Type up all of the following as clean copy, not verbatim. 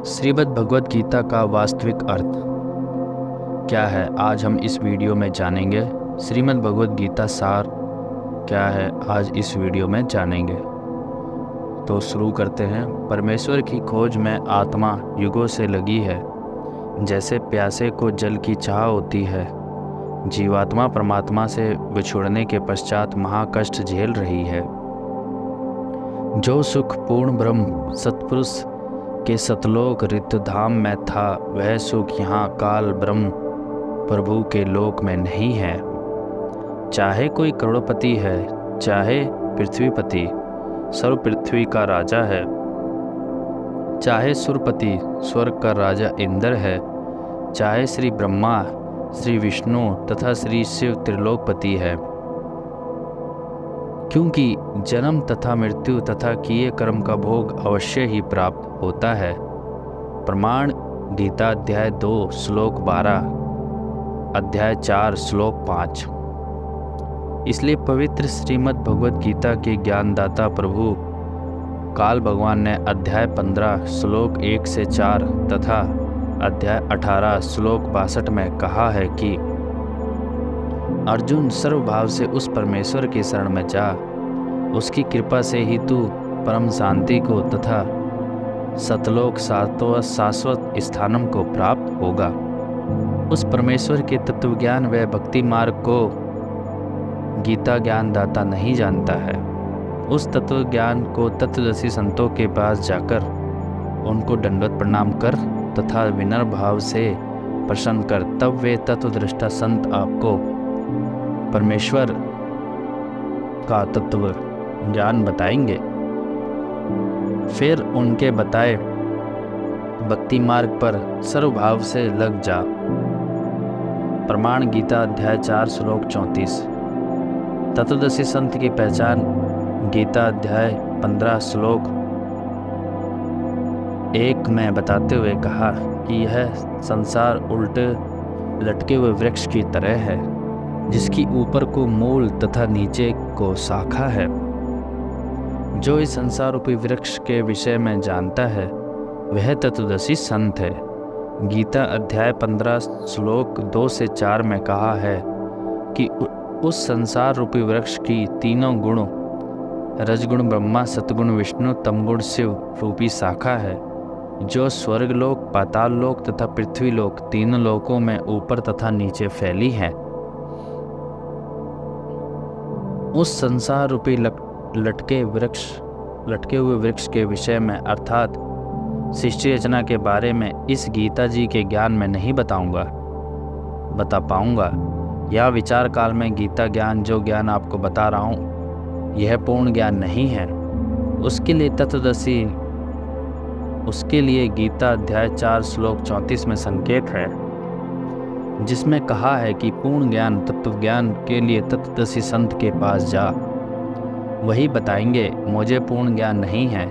श्रीमद् भगवद गीता का वास्तविक अर्थ क्या है, आज हम इस वीडियो में जानेंगे। श्रीमद् भगवद गीता सार क्या है, आज इस वीडियो में जानेंगे। तो शुरू करते हैं। परमेश्वर की खोज में आत्मा युगों से लगी है। जैसे प्यासे को जल की चाह होती है, जीवात्मा परमात्मा से बिछुड़ने के पश्चात महाकष्ट झेल रही है। जो सुख पूर्ण ब्रह्म सत्पुरुष के सतलोक ऋतुधाम में था, वह सुख यहाँ काल ब्रह्म प्रभु के लोक में नहीं है। चाहे कोई करोड़पति है, चाहे पृथ्वीपति सर्व पृथ्वी का राजा है, चाहे सुरपति स्वर्ग का राजा इंद्र है, चाहे श्री ब्रह्मा श्री विष्णु तथा श्री शिव त्रिलोकपति है। क्योंकि जन्म तथा मृत्यु तथा किए कर्म का भोग अवश्य ही प्राप्त होता है। प्रमाण गीता अध्याय 2 श्लोक 12, अध्याय 4 श्लोक 5। इसलिए पवित्र श्रीमद् भगवद गीता के ज्ञानदाता प्रभु काल भगवान ने अध्याय 15 श्लोक 1 से 4 तथा अध्याय 18 श्लोक 62 में कहा है कि अर्जुन, सर्वभाव से उस परमेश्वर के शरण में जा, उसकी कृपा से ही तू परम शांति को तथा सतलोक शाश्वत स्थानम को प्राप्त होगा। उस परमेश्वर के तत्वज्ञान व भक्ति मार्ग को गीता ज्ञानदाता नहीं जानता है। उस तत्वज्ञान को तत्वदर्शी संतों के पास जाकर उनको दंडवत प्रणाम कर तथा विनम्र भाव से प्रसन्न कर, तब वे तत्वदृष्टा संत आपको परमेश्वर का तत्व ज्ञान बताएंगे। फिर उनके बताए भक्ति मार्ग पर सर्वभाव से लग जा। प्रमाण गीता अध्याय 4 श्लोक 34। तत्वदर्शी संत की पहचान गीता अध्याय 15 श्लोक 1 में बताते हुए कहा कि यह संसार उल्टे लटके हुए वृक्ष की तरह है, जिसकी ऊपर को मूल तथा नीचे को शाखा है। जो इस संसार रूपी वृक्ष के विषय में जानता है, वह तत्वदर्शी संत है। गीता अध्याय 15 श्लोक 2 से 4 में कहा है कि उस संसार रूपी वृक्ष की तीनों गुण, रजगुण ब्रह्मा, सतगुण विष्णु, तमगुण शिव रूपी शाखा है, जो स्वर्गलोक, पाताल लोक तथा पृथ्वी लोक तीनों लोकों में ऊपर तथा नीचे फैली है। उस संसार रूपी लटके हुए वृक्ष के विषय में अर्थात सृष्टि रचना के बारे में इस गीता जी के ज्ञान में नहीं बता पाऊंगा। यह विचार काल में गीता ज्ञान, जो ज्ञान आपको बता रहा हूँ, यह पूर्ण ज्ञान नहीं है। उसके लिए गीता अध्याय 4 श्लोक 34 में संकेत है, जिसमें कहा है कि पूर्ण ज्ञान तत्व ज्ञान के लिए तत्वदर्शी संत के पास जा, वही बताएंगे। मुझे पूर्ण ज्ञान नहीं है।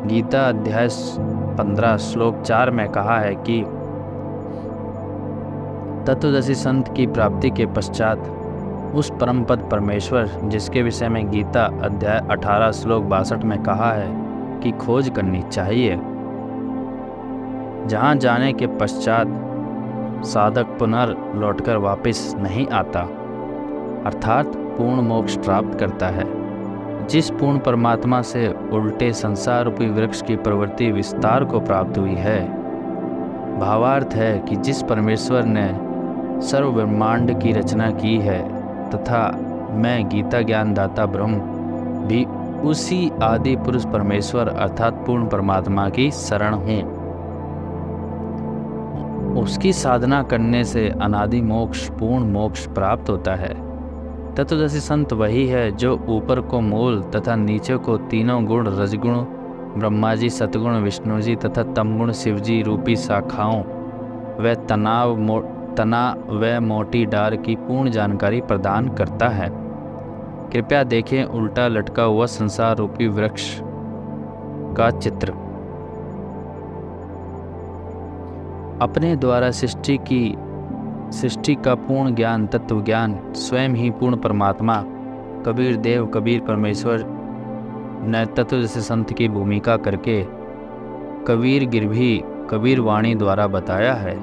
गीता अध्याय 15 श्लोक 4 में कहा है कि तत्वदर्शी संत की प्राप्ति के पश्चात उस परम पद परमेश्वर, जिसके विषय में गीता अध्याय 18 श्लोक 62 में कहा है कि खोज करनी चाहिए, जहाँ जाने के पश्चात साधक पुनर्लौटकर वापस नहीं आता, अर्थात पूर्ण मोक्ष प्राप्त करता है। जिस पूर्ण परमात्मा से उल्टे संसार रूपी वृक्ष की प्रवृत्ति विस्तार को प्राप्त हुई है। भावार्थ है कि जिस परमेश्वर ने सर्व ब्रह्मांड की रचना की है तथा मैं गीता ज्ञानदाता ब्रह्म भी उसी आदि पुरुष परमेश्वर अर्थात पूर्ण परमात्मा की शरण हूँ। उसकी साधना करने से अनादि मोक्ष, पूर्ण मोक्ष प्राप्त होता है। तत्वदर्शी संत वही है जो ऊपर को मूल तथा नीचे को तीनों गुण, रजगुण ब्रह्मा जी, सतगुण विष्णु जी तथा तमगुण शिव जी रूपी शाखाओं व तना व मोटी डार की पूर्ण जानकारी प्रदान करता है। कृपया देखें उल्टा लटका हुआ संसार रूपी वृक्ष का चित्र। अपने द्वारा सृष्टि का पूर्ण ज्ञान, तत्व ज्ञान, स्वयं ही पूर्ण परमात्मा कबीर देव कबीर परमेश्वर ने तत्वदर्शी संत की भूमिका करके कबीर गिरभी कबीर वाणी द्वारा बताया है।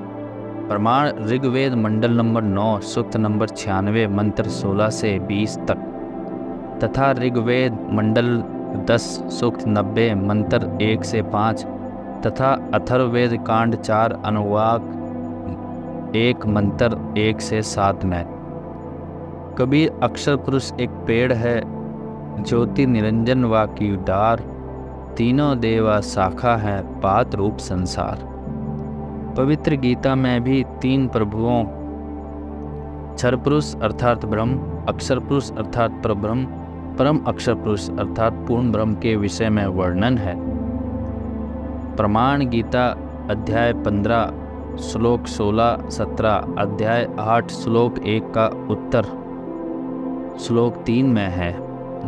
प्रमाण ऋग्वेद मंडल नंबर 9 सूक्त नंबर 96 मंत्र 16 से 20 तक तथा ऋग्वेद मंडल 10 सूक्त 90 मंत्र 1 से 5 तथा अथर्ववेद कांड 4 अनुवाक 1 मंत्र 1 से 7 में। कबीर अक्षर पुरुष एक पेड़ है, ज्योति निरंजन व की डार, तीनों देवा शाखा है, पात रूप संसार। पवित्र गीता में भी 3 प्रभुओं क्षर पुरुष अर्थात ब्रह्म, अक्षर पुरुष अर्थात परब्रह्म, परम अक्षर पुरुष अर्थात पूर्ण ब्रह्म के विषय में वर्णन है। प्रमाण गीता अध्याय 15 श्लोक 16-17, अध्याय 8 श्लोक 1 का उत्तर श्लोक 3 में है।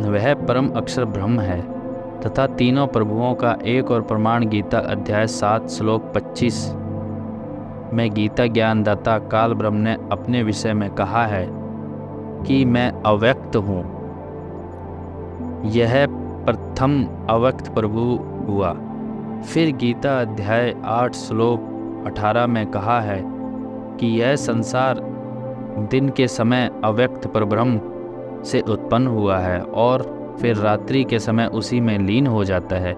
वह परम अक्षर ब्रह्म है तथा तीनों प्रभुओं का एक और प्रमाण गीता अध्याय 7 श्लोक 25 में गीता ज्ञानदाता काल ब्रह्म ने अपने विषय में कहा है कि मैं अव्यक्त हूँ। यह प्रथम अव्यक्त प्रभु हुआ। फिर गीता अध्याय 8 श्लोक 18 में कहा है कि यह संसार दिन के समय अव्यक्त परब्रह्म से उत्पन्न हुआ है और फिर रात्रि के समय उसी में लीन हो जाता है।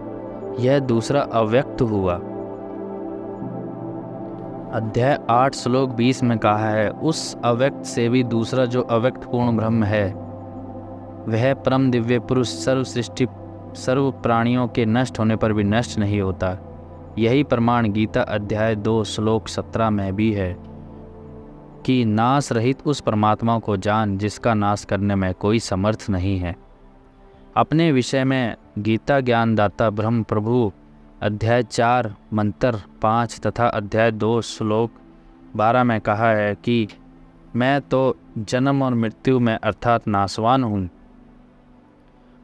यह दूसरा अव्यक्त हुआ। अध्याय 8 श्लोक 20 में कहा है, उस अव्यक्त से भी दूसरा जो अव्यक्त पूर्ण ब्रह्म है, वह परम दिव्य पुरुष सर्व सृष्टि सर्व प्राणियों के नष्ट होने पर भी नष्ट नहीं होता। यही प्रमाण गीता अध्याय 2 श्लोक 17 में भी है कि नाश रहित उस परमात्मा को जान जिसका नाश करने में कोई समर्थ नहीं है। अपने विषय में गीता ज्ञानदाता ब्रह्म प्रभु अध्याय 4 मंत्र 5 तथा अध्याय 2 श्लोक 12 में कहा है कि मैं तो जन्म और मृत्यु में अर्थात नाशवान हूँ।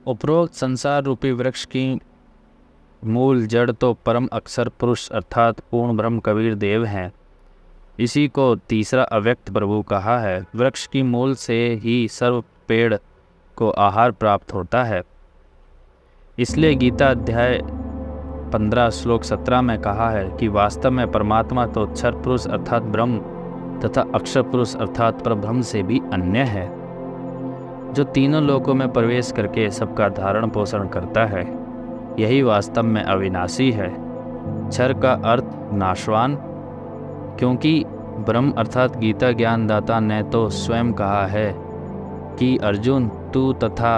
उपरोक्त संसार रूपी वृक्ष की मूल जड़ तो परम अक्षर पुरुष अर्थात पूर्ण ब्रह्म कबीर देव हैं। इसी को तीसरा अव्यक्त प्रभु कहा है। वृक्ष की मूल से ही सर्व पेड़ को आहार प्राप्त होता है। इसलिए गीता अध्याय 15 श्लोक 17 में कहा है कि वास्तव में परमात्मा तो क्षर पुरुष अर्थात ब्रह्म तथा अक्षर पुरुष अर्थात परब्रह्म से भी अन्य है, जो तीनों लोकों में प्रवेश करके सबका धारण पोषण करता है। यही वास्तव में अविनाशी है। क्षर का अर्थ नाशवान, क्योंकि ब्रह्म अर्थात गीता ज्ञानदाता ने तो स्वयं कहा है कि अर्जुन तू तथा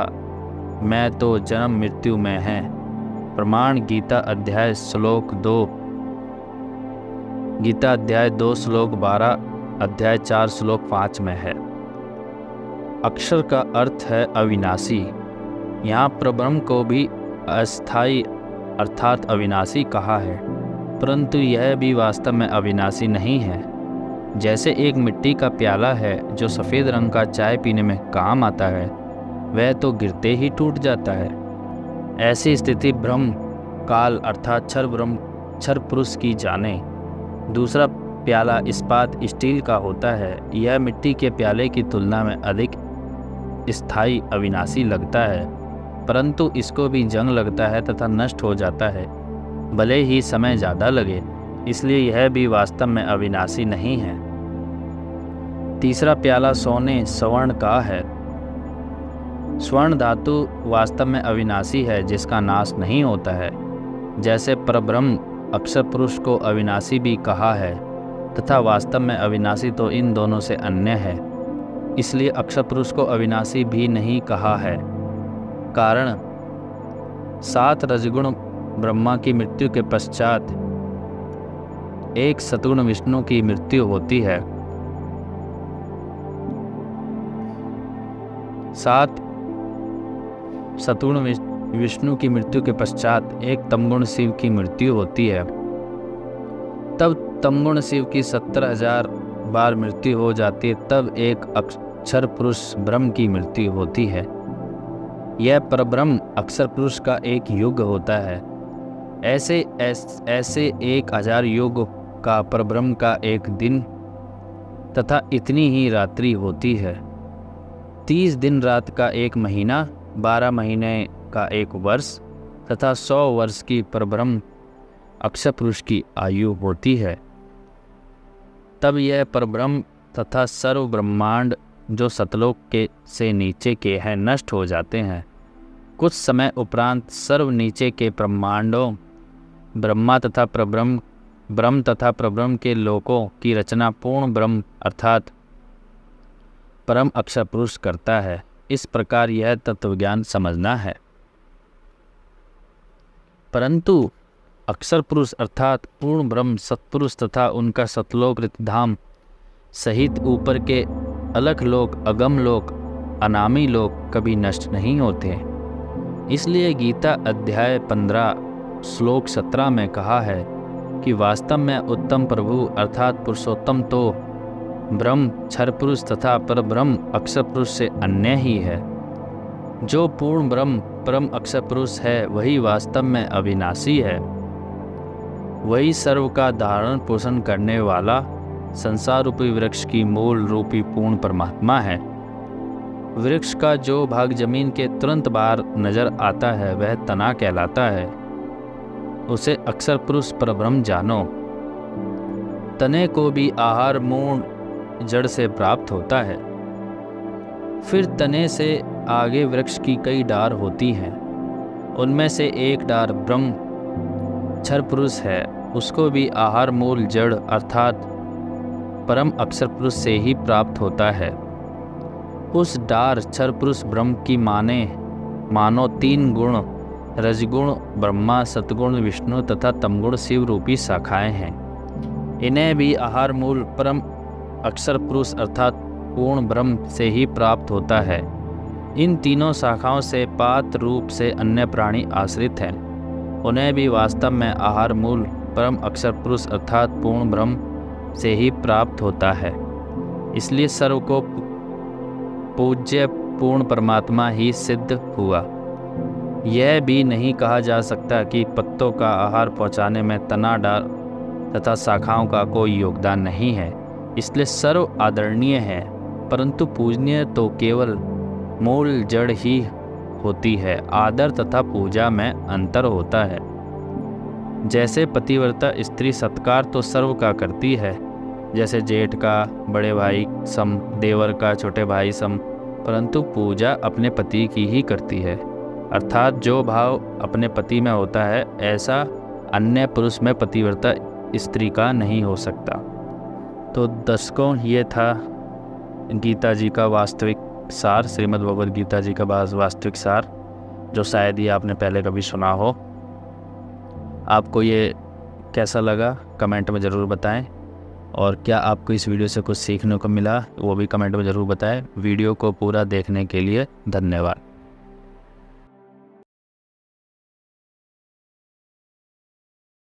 मैं तो जन्म मृत्यु में हैं। प्रमाण गीता अध्याय 2 श्लोक 12 अध्याय 4 श्लोक 5 में है। अक्षर का अर्थ है अविनाशी। यहाँ परब्रह्म को भी अस्थाई अर्थात अविनाशी कहा है, परंतु यह भी वास्तव में अविनाशी नहीं है। जैसे एक मिट्टी का प्याला है जो सफ़ेद रंग का चाय पीने में काम आता है, वह तो गिरते ही टूट जाता है। ऐसी स्थिति ब्रह्म काल अर्थात क्षर पुरुष की जाने। दूसरा प्याला इस्पात स्टील का होता है। यह मिट्टी के प्याले की तुलना में अधिक स्थायी अविनाशी लगता है, परंतु इसको भी जंग लगता है तथा नष्ट हो जाता है, भले ही समय ज़्यादा लगे। इसलिए यह भी वास्तव में अविनाशी नहीं है। तीसरा प्याला सोने स्वर्ण का है। स्वर्ण धातु वास्तव में अविनाशी है, जिसका नाश नहीं होता है। जैसे परब्रह्म अक्षर पुरुष को अविनाशी भी कहा है तथा वास्तव में अविनाशी तो इन दोनों से अन्य है, इसलिए अक्षर पुरुष को अविनाशी भी नहीं कहा है। कारण 7 रजगुण ब्रह्मा की मृत्यु के पश्चात एक सतगुण विष्णु की मृत्यु होती है। 7 सतगुण विष्णु की मृत्यु के पश्चात एक तमगुण शिव की मृत्यु होती है। तब तमगुण शिव की 70,000 बार मृत्यु हो जाती है। तब एक अक्षर पुरुष ब्रह्म की मृत्यु होती है। यह परब्रह्म अक्षर पुरुष का एक युग होता है। ऐसे 1000 युग का परब्रह्म का एक दिन तथा इतनी ही रात्रि होती है। 30 दिन रात का एक महीना, 12 महीने का एक वर्ष तथा 100 वर्ष की परब्रह्म अक्षर पुरुष की आयु होती है, तब यह परब्रह्म तथा सर्व ब्रह्मांड जो सतलोक के से नीचे के हैं नष्ट हो जाते हैं। कुछ समय उपरांत सर्व नीचे के ब्रह्मांडों ब्रह्म तथा परब्रह्म के लोकों की रचना पूर्ण ब्रह्म अर्थात परम अक्षर पुरुष करता है। इस प्रकार यह तत्वज्ञान समझना है। परंतु अक्षर पुरुष अर्थात पूर्ण ब्रह्म सत्पुरुष तथा उनका सतलोक धाम सहित ऊपर के अलख लोक, अगम लोक, अनामी लोक कभी नष्ट नहीं होते। इसलिए गीता अध्याय 15 श्लोक 17 में कहा है कि वास्तव में उत्तम प्रभु अर्थात पुरुषोत्तम तो ब्रह्म क्षर पुरुष तथा परब्रह्म अक्षर पुरुष से अन्य ही है। जो पूर्ण ब्रह्म परम अक्षर पुरुष है वही वास्तव में अविनाशी है। वही सर्व का धारण पोषण करने वाला संसार रूपी वृक्ष की मूल रूपी पूर्ण परमात्मा है। वृक्ष का जो भाग जमीन के तुरंत बाहर नजर आता है वह तना कहलाता है। उसे अक्षर पुरुष परब्रह्म जानो। तने को भी आहार मूल जड़ से प्राप्त होता है। फिर तने से आगे वृक्ष की कई डार होती हैं। उनमें से एक डार ब्रह्म क्षर पुरुष है। उसको भी आहार मूल जड़ अर्थात परम अक्षर पुरुष से ही प्राप्त होता है। उस डार क्षर पुरुष ब्रह्म की मानो 3 गुण रजगुण ब्रह्मा, सतगुण विष्णु तथा तमगुण शिव रूपी शाखाएं हैं। इन्हें भी आहार मूल परम अक्षर पुरुष अर्थात पूर्ण ब्रह्म से ही प्राप्त होता है। इन तीनों शाखाओं से पात्र रूप से अन्य प्राणी आश्रित हैं। उन्हें भी वास्तव में आहार मूल परम अक्षर पुरुष अर्थात पूर्ण ब्रह्म से ही प्राप्त होता है। इसलिए सर्व को पूज्य पूर्ण परमात्मा ही सिद्ध हुआ। यह भी नहीं कहा जा सकता कि पत्तों का आहार पहुंचाने में तना डार तथा शाखाओं का कोई योगदान नहीं है। इसलिए सर्व आदरणीय है, परंतु पूजनीय तो केवल मूल जड़ ही होती है। आदर तथा पूजा में अंतर होता है। जैसे पतिव्रता स्त्री सत्कार तो सर्व का करती है, जैसे जेठ का बड़े भाई सम, देवर का छोटे भाई सम, परंतु पूजा अपने पति की ही करती है। अर्थात जो भाव अपने पति में होता है ऐसा अन्य पुरुष में पतिव्रता स्त्री का नहीं हो सकता। तो दर्शकों, ये था गीता जी का वास्तविक सार, श्रीमद् भगवद गीता जी का वास्तविक सार, जो शायद ही आपने पहले कभी सुना हो। आपको ये कैसा लगा कमेंट में ज़रूर बताएं, और क्या आपको इस वीडियो से कुछ सीखने को मिला वो भी कमेंट में ज़रूर बताएं। वीडियो को पूरा देखने के लिए धन्यवाद।